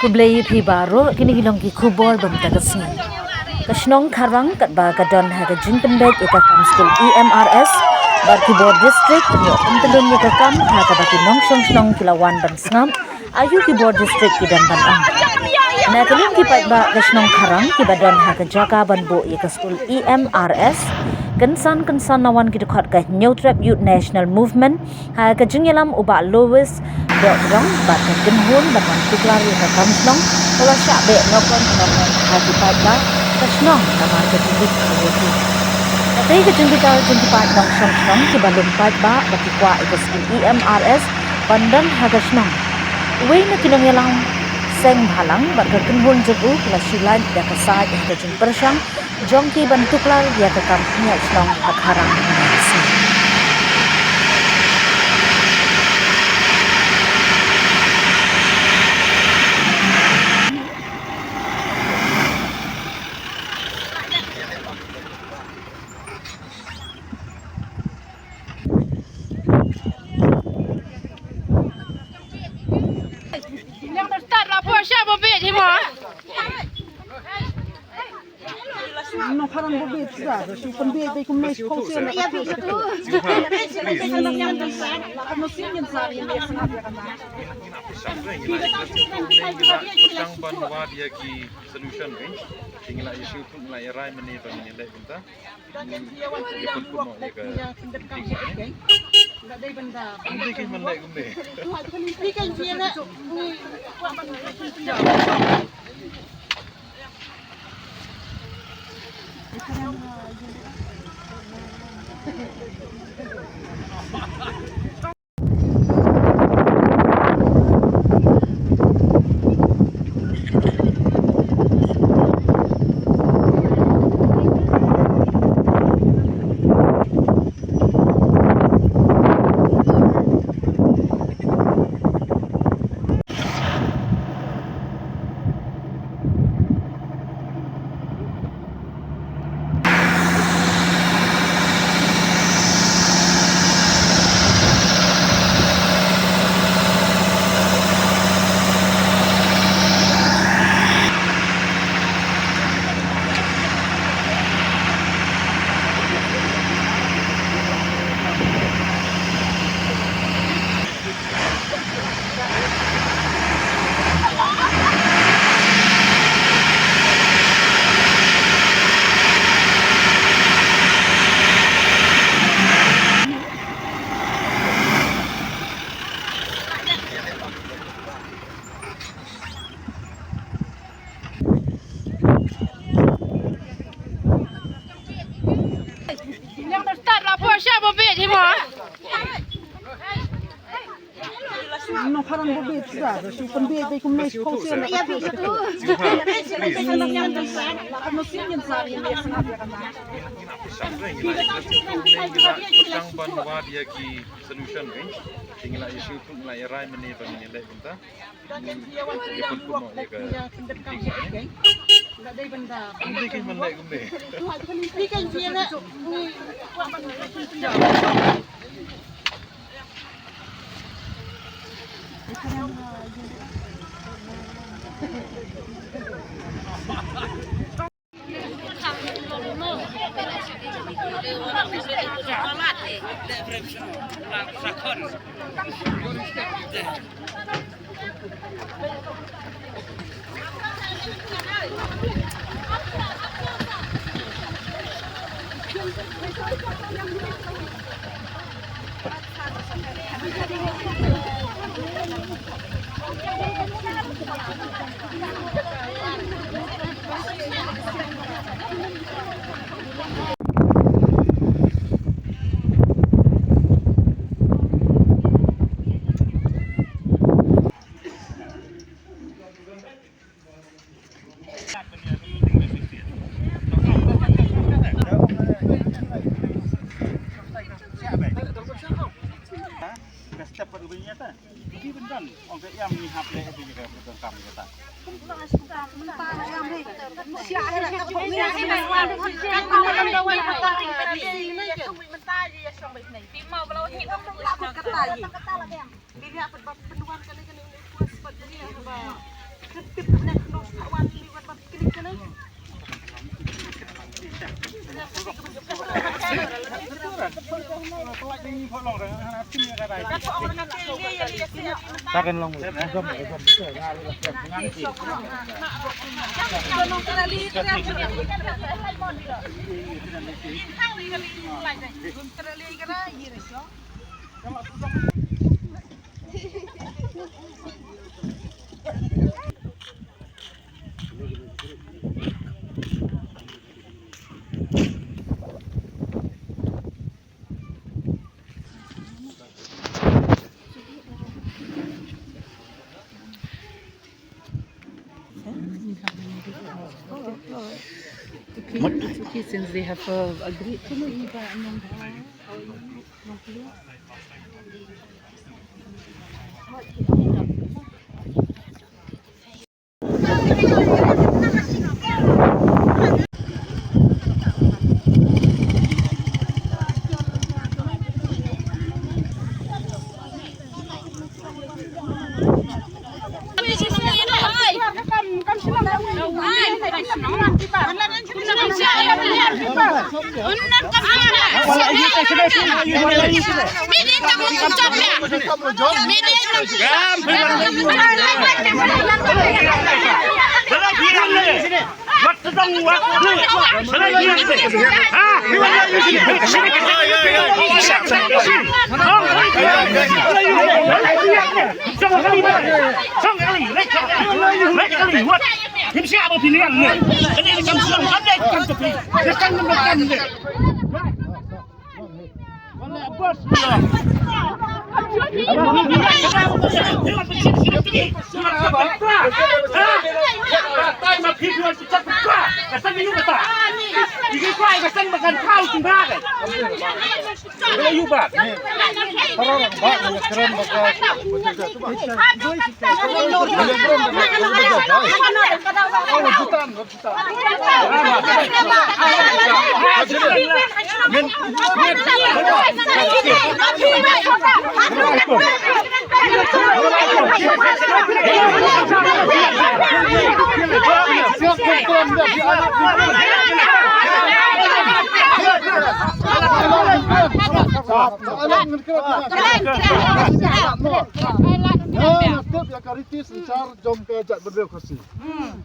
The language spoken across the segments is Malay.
Kublai phi baro kini hilong ki khubor bam tagasni. Kashnong kharang kat ba kadon ha ka jingpenbek ika kam school EMRS bar ki board district yo pentelun ni ka kam ha ka ba ki nong song kilawan ban snam ayu ki board district ki dan ban ang. Na kalin ki pat ba kashnong kharang ki badon ha ka jaka ban bo ika school EMRS kensan nawan ki dekat ka New Trap Youth National Movement ha ka jingyalam uba Louis Dong ba ka genhun lawan kuklari ka kamslong kala syabe ngokon ha ki pat ba kashnong namar ka jingit ko. Natay ka jinggital jinggipat ng song ki balum pat ba baki kwa ika school EMRS pandan ha kashnong. Uwi na kinangyalang seng halang baka kenhun jebu kala silan da kasaj ka jing persyang jongki bantuklar dia ke kampungnya selong hakharang nasi. Yang start lapor siapa bet ni mah? No parang bobet sa so pambet bay kum mes ko siya na kapyo sa to. Ano sinyan sa yan ya sa petang banwa dia ki solution ni tinggal isu tu mulai rai meni pemini lek kita dia pun kuno dia ke Day banda. ini ki mendek gumbe Ikan siya na. Yang start lapor siapa bet ni mah? No parang bobet sa so pambet bay kum mes ko siya na kapyo sa to. Ano sinyan sa yan ya sa petang banwa dia ki solution ni tinggal isu tu mulai rai meni pemini lek kita dia pun kuno dia ke Day banda. ini ki mendek gumbe Ikan siya na. Takkan long. It's okay since they have agreed to leave.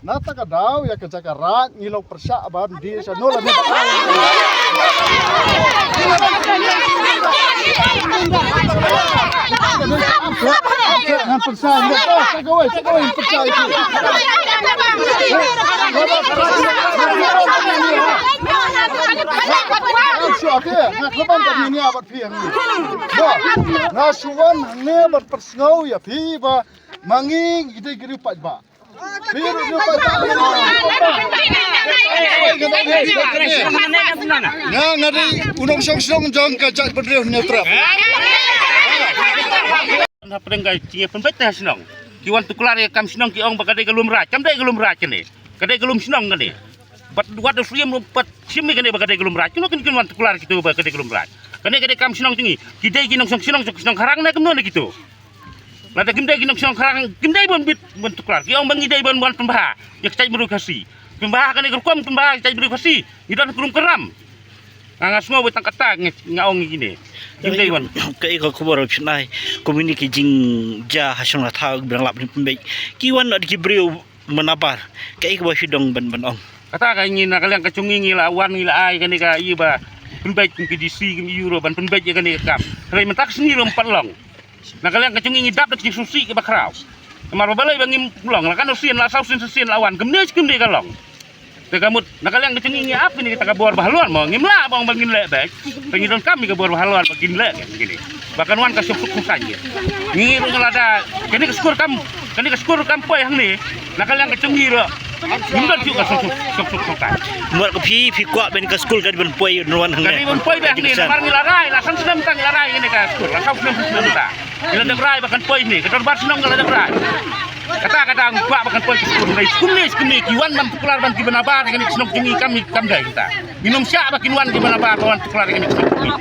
Nata kadaw ya kejakarat ngilok persyak ban di sanola ni. Ngan persyak ni sagawai persyak itu. Siapa nak leban tadi ni abad piang ni. Nasuan ni berpersengau ya pi ba manging ide giri pat ba. Biru ni pat. Nah ngari unong song jong kajak berdeu netrap. Na perenggai cie pembetah senang. Kiwan tukular ya kam senang ki ong bakadai galum ra. Camdai galum ra cene. Kadai galum senang ngane. Bat duat friem pat simi kene bakadai galum ra. Kino kin kiwan tukular kitu bakadai galum ra. Kene kadai kam senang tingi. Kidai kinong senang harang na kemno gitu. Lada kimdai kinong senang harang kimdai bon bit bon tukular. Ki ong bangidai bon pembaha. Ya kecai berukasi. Pembaha kene kerkom pembaha kecai berukasi. Idan kulum keram. Ngas semua betang kata ngaong gini. Kimdai bon. Kai ko kubor opsionai komuniki jing ja hasong na tawag berang lap ni pembek. Kiwan nak dikibriu menabar. Kai ko sidong ban ong. Kata kay ngin nakaliang kacungi ngila awan ngila ay kani ka iba pembek ng PDC ng euro ban pembek ya kani kam. Kay mentak sini rom palong. Nakaliang kacungi ngidap dak susi ke bakraw. Kamar balay bangim pulong lakan usin la sausin susin lawan gemne gemne kalong. Tegamut nakaliang kacungi ngap ini kita kabor bahaluan mo ngimla bang bangin lebek. Pengidon kami kabor bahaluan bagin le gini. Bahkan wan ka suk saja. Ngiro ngelada kani keskur kam poy hang ni nakaliang kacungi ro. Hingga juga suk kan. Muat ko pi kwa ben ka school kad ben poy nuan hang. Kani ben poy dah ni par ngilarai la san senam tang larai ini ka school. La kau senam ta. Ila dak rai bahkan poy ni kadar bar senam kala dak rai. Kata kwa bahkan poy school ni kiwan man tukular ban tibenabar kani senam tingi kami kamdai kita. Minum syak bakin wan tibenabar kawan tukular kani senam tingi.